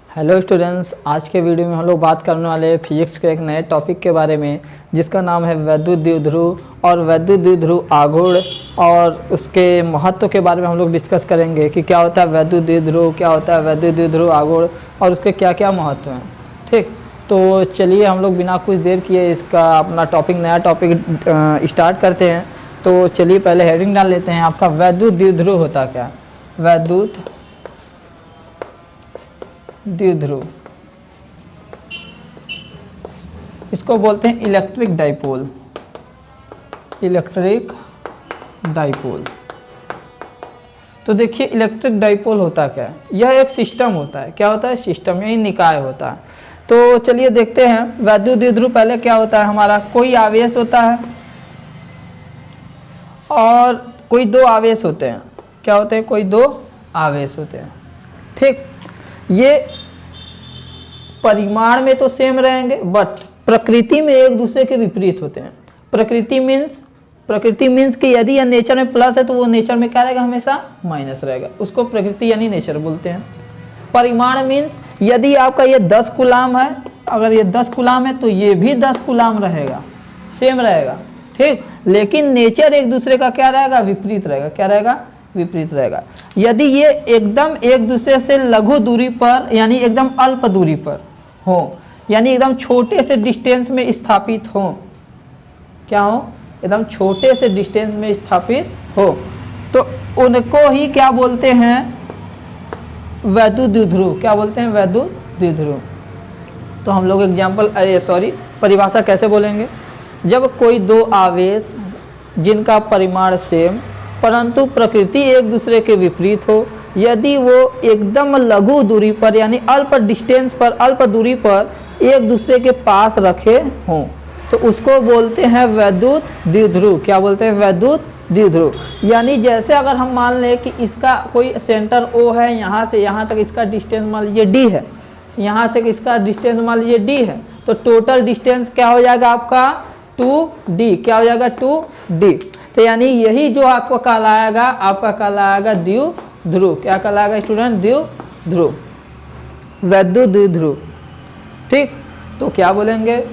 Hello students, आज के video में हम लोग बात करने वाले हैं फिजिक्स के एक नए टॉपिक के बारे में जिसका नाम है वैद्युत द्विध्रुव और वैद्युत द्विध्रुव आघूर्ण। और उसके महत्व के बारे में हम लोग डिस्कस करेंगे कि क्या होता है वैद्युत द्विध्रुव, क्या होता है वैद्युत द्विध्रुव आघूर्ण और उसके क्या क्या महत्व हैं। ठीक, तो चलिए हम लोग बिना कुछ देर किए इसका अपना नया टॉपिक स्टार्ट करते हैं। तो चलिए पहले हेडिंग डाल लेते हैं आपका वैद्युत द्विध्रुव होता क्या। वैद्युत द्विध्रुव इसको बोलते हैं इलेक्ट्रिक डाइपोल। इलेक्ट्रिक डाइपोल, तो देखिए इलेक्ट्रिक डाइपोल होता क्या है। यह एक सिस्टम होता है। क्या होता है? सिस्टम, यही निकाय होता है। तो चलिए देखते हैं वैद्युत द्विध्रुव पहले क्या होता है। हमारा कोई आवेश होता है और कोई दो आवेश होते हैं। क्या होते हैं? कोई दो आवेश होते हैं। ठीक, ये परिमाण में तो सेम रहेंगे बट प्रकृति में एक दूसरे के विपरीत होते हैं। प्रकृति मीन्स कि यदि यह नेचर में प्लस है तो वो नेचर में क्या रहेगा? हमेशा माइनस रहेगा। उसको प्रकृति यानी नेचर बोलते हैं। परिमाण मीन्स यदि आपका ये 10 कूलाम है, अगर ये 10 कूलाम है तो ये भी 10 कूलाम रहेगा, सेम रहेगा। ठीक, लेकिन नेचर एक दूसरे का क्या रहेगा? विपरीत रहेगा। क्या रहेगा? विपरीत रहेगा। यदि ये एकदम एक दूसरे से लघु दूरी पर यानी एकदम अल्प दूरी पर हो, यानी एकदम छोटे से डिस्टेंस में स्थापित हो, क्या हो? एकदम छोटे से डिस्टेंस में स्थापित हो, तो उनको ही क्या बोलते हैं? वैद्युत द्विध्रुव। क्या बोलते हैं? वैद्युत द्विध्रुव। तो हम लोग परिभाषा कैसे बोलेंगे? जब कोई दो आवेश जिनका परिमाण सेम परंतु प्रकृति एक दूसरे के विपरीत हो, यदि वो एकदम लघु दूरी पर यानी अल्प डिस्टेंस पर, अल्प दूरी पर एक दूसरे के पास रखे हों, तो उसको बोलते हैं वैद्युत द्विध्रुव। क्या बोलते हैं? वैद्युत द्विध्रुव। यानी जैसे अगर हम मान लें कि इसका कोई सेंटर O है, यहाँ से यहाँ तक इसका डिस्टेंस मान लीजिए D है, यहाँ से इसका डिस्टेंस मान लीजिए D है, तो टोटल डिस्टेंस क्या हो जाएगा आपका? 2D। क्या हो जाएगा? 2D। तो यानी यही जो आपको कहलाएगा, आपका कहलाएगा द्विध्रुव। क्या कहलाएगा स्टूडेंट? द्विध्रुव, वैद्युत द्विध्रुव। ठीक, तो क्या बोलेंगे?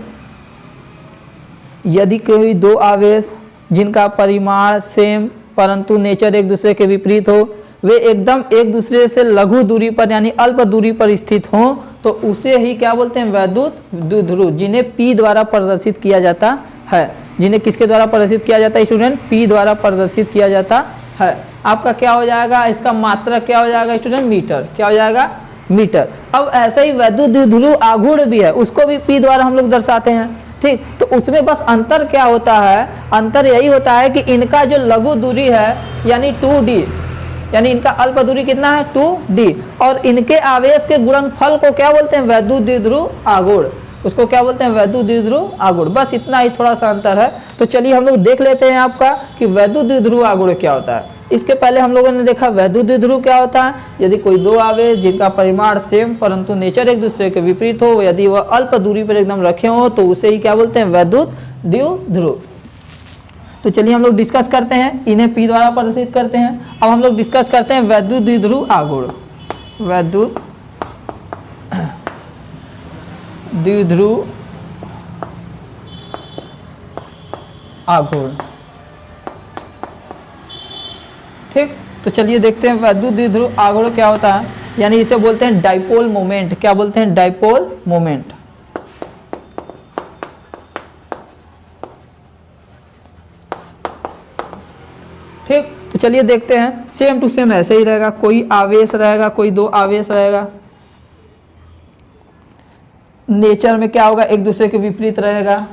यदि कोई दो आवेश जिनका परिमाण सेम परंतु नेचर एक दूसरे के विपरीत हो, वे एकदम एक दूसरे से लघु दूरी पर यानी अल्प दूरी पर स्थित हों, तो उसे ही क्या बोलते हैं? वैद्युत द्विध्रुव, जिन्हें P द्वारा प्रदर्शित किया जाता है। जिन्हें किसके द्वारा प्रदर्शित किया जाता है स्टूडेंट? P द्वारा प्रदर्शित किया जाता है। आपका क्या हो जाएगा? इसका मात्रक क्या हो जाएगा स्टूडेंट? मीटर। क्या हो जाएगा? मीटर। अब ऐसा ही वैद्युत द्विध्रुव आघूर्ण भी है, उसको भी P द्वारा हम लोग दर्शाते हैं। ठीक, तो उसमें बस अंतर क्या होता है? अंतर यही होता है कि इनका जो लघु दूरी है यानी 2D, यानी इनका अल्प दूरी कितना है? 2D, और इनके आवेश के गुणनफल को क्या बोलते हैं? वैद्युत द्विध्रुव आघूर्ण। उसको क्या बोलते हैं? वैद्युत द्विध्रुव आघूर्ण। बस इतना ही थोड़ा सा अंतर है। तो चलिए हम लोग देख लेते हैं आपका कि वैद्युत द्विध्रुव आघूर्ण क्या होता है। इसके पहले हम लोगों ने देखा वैद्युत द्विध्रुव क्या होता है। यदि कोई दो आवेश जिनका परिमाण सेम परंतु नेचर एक दूसरे के विपरीत हो, यदि वह अल्प दूरी पर एकदम रखे हो, तो उसे ही क्या बोलते हैं? वैद्युत द्विध्रुव। तो चलिए हम लोग डिस्कस करते हैं, इन्हें P द्वारा प्रदर्शित करते हैं। अब हम लोग डिस्कस करते हैं वैद्युत द्विध्रुव आघूर्ण। वैद्युत द्विध्रुव आघूर्ण। ठीक, तो चलिए देखते हैं वैद्युत द्विध्रुव आघूर्ण क्या होता है। यानी इसे बोलते हैं डाइपोल मोमेंट। क्या बोलते हैं? Dipole moment. ठीक, तो चलिए देखते हैं। सेम टू सेम ऐसे ही रहेगा। कोई आवेश रहेगा, कोई दो आवेश रहेगा, नेचर में क्या होगा? एक दूसरे के विपरीत रहेगा।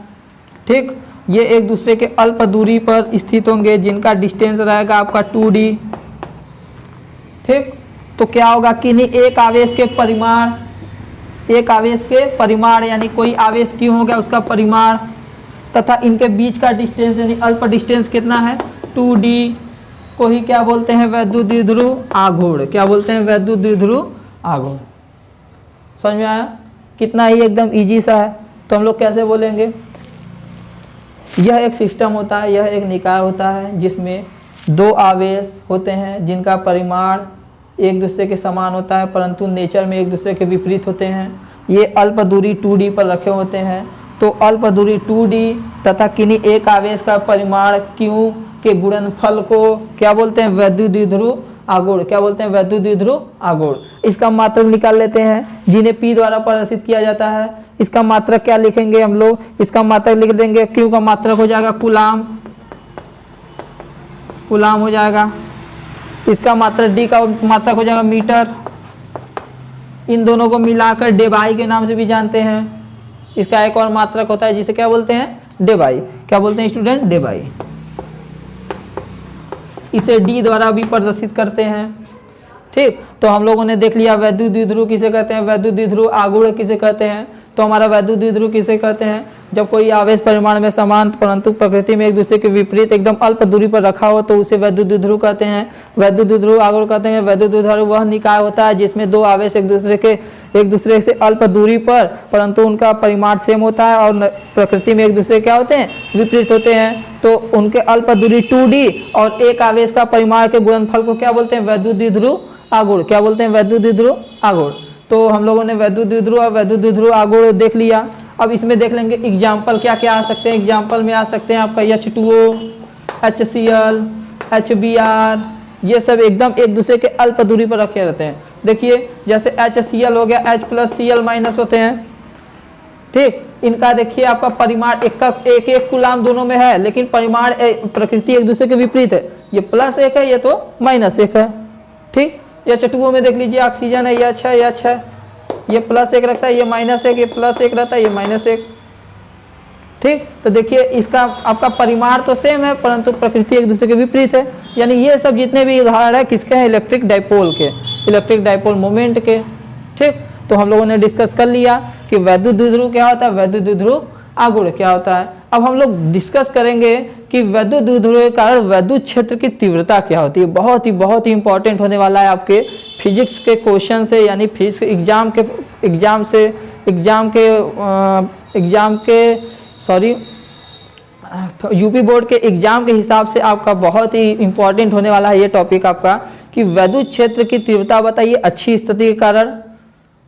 ठीक, ये एक दूसरे के अल्प दूरी पर स्थित होंगे जिनका डिस्टेंस रहेगा आपका 2D। ठीक, तो क्या होगा कि एक आवेश के परिमाण यानी कोई आवेश क्यों हो गया उसका परिमाण तथा इनके बीच का डिस्टेंस यानी अल्प डिस्टेंस कितना है? 2D को ही क्या बोलते हैं? वैद्युत द्विध्रुव आघूर्ण। क्या बोलते हैं? वैद्युत द्विध्रुव आघूर्ण। समझ में आया? कितना ही एकदम इजी सा है। तो हम लोग कैसे बोलेंगे? यह एक सिस्टम होता है, यह एक निकाय होता है जिसमें दो आवेश होते हैं जिनका परिमाण एक दूसरे के समान होता है परंतु नेचर में एक दूसरे के विपरीत होते हैं। ये अल्प दूरी 2D पर रखे होते हैं। तो अल्प दूरी 2D तथा किन्हीं एक आवेश का परिमाण Q के गुणनफल को क्या बोलते हैं? वैद्युत द्विध्रुव आघूर्ण। क्या बोलते हैं? वैद्युत द्विध्रुव आघूर्ण। इसका मात्रक निकाल लेते हैं जिन्हें P द्वारा प्रदर्शित किया जाता है। इसका मात्रक क्या लिखेंगे हम लोग? इसका मात्रक लिख देंगे Q का मात्रक हो जाएगा कूलाम, कूलाम हो जाएगा। इसका मात्रक D का मात्रक हो जाएगा मीटर। इन दोनों को मिलाकर डेबाई के नाम से भी जानते हैं। इसका एक और मात्रक होता है जिसे क्या बोलते हैं? डेबाई। क्या बोलते हैं स्टूडेंट? डेबाई। इसे D द्वारा भी प्रदर्शित करते हैं। ठीक, तो हम लोगों ने देख लिया वैद्युत द्विध्रुव किसे कहते हैं, वैद्युत द्विध्रुव आघूर्ण किसे कहते हैं। तो हमारा वैद्युत द्विध्रुव किसे कहते हैं? जब कोई आवेश परिमाण में समान परंतु प्रकृति में एक दूसरे के विपरीत एकदम अल्प दूरी पर रखा हो तो उसे वैद्युत द्विध्रुव कहते हैं। वैद्युत द्विध्रुव आघूर्ण कहते हैं। वैद्युत द्विध्रुव वह निकाय होता है जिसमें दो आवेश एक दूसरे से अल्प दूरी पर परंतु उनका परिमाण सेम होता है और प्रकृति में एक दूसरे क्या होते हैं? विपरीत होते हैं। तो उनके अल्प दूरी 2D और एक आवेश का परिमाण के गुणनफल को क्या बोलते हैं? वैद्युत द्विध्रुव आघूर्ण। क्या बोलते हैं? वैद्युत द्विध्रुव आघूर्ण। तो हम लोगों ने वैद्युत द्विध्रुव और वैद्युत द्विध्रुव आघूर्ण देख लिया। अब इसमें देख लेंगे एग्जाम्पल क्या क्या आ सकते हैं। एग्जाम्पल में आ सकते हैं आपका H2O, HCl, HBr, ये सब एकदम एक दूसरे के अल्प दूरी पर रखे रहते हैं। देखिए जैसे HCl हो गया, H+Cl- होते हैं। ठीक, इनका देखिए आपका परिमाण एक एक कूलाम दोनों में है लेकिन परिमाण प्रकृति एक दूसरे के विपरीत है। ये +1 है, ये तो -1 है। ठीक, H2O में देख लीजिए ऑक्सीजन है, ये H है, ये H है, ये +1 रखता है, ये -1, ये +1 रहता है, ये -1। ठीक, तो देखिए इसका आपका परिमाण तो सेम है परंतु प्रकृति एक दूसरे के विपरीत है। यानी ये सब जितने भी उदाहरण है किसके हैं? इलेक्ट्रिक डाइपोल के, इलेक्ट्रिक डाइपोल मोमेंट के। ठीक, तो हम लोगों ने डिस्कस कर लिया कि वैद्युत द्विध्रुव क्या होता है, वैद्युत द्विध्रुव आघूर्ण क्या होता है। अब हम लोग डिस्कस करेंगे कि वैद्युत द्विध्रुव के कारण वैद्युत क्षेत्र की तीव्रता क्या होती है। बहुत ही इंपॉर्टेंट होने वाला है आपके फिजिक्स के क्वेश्चन से, यानी फिजिक्स एग्जाम के यूपी बोर्ड के एग्जाम के हिसाब से आपका बहुत ही इंपॉर्टेंट होने वाला है ये टॉपिक आपका कि वैद्युत क्षेत्र की तीव्रता बताइए अच्छी स्थिति के कारण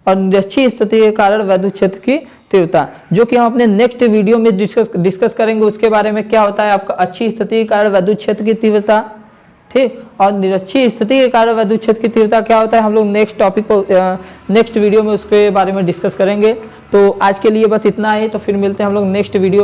और अच्छी स्थिति के कारण वैद्युत क्षेत्र की तीव्रता, जो कि हम अपने नेक्स्ट वीडियो में डिस्कस करेंगे उसके बारे में। क्या होता है आपका अच्छी स्थिति के कारण वैद्युत क्षेत्र की तीव्रता, ठीक, और निरक्षी स्थिति के कारण वैद्युत क्षेत्र की तीव्रता क्या होता है, हम लोग नेक्स्ट टॉपिक को नेक्स्ट वीडियो में उसके बारे में डिस्कस करेंगे। तो आज के लिए बस इतना ही, तो फिर मिलते हैं हम लोग नेक्स्ट वीडियो में।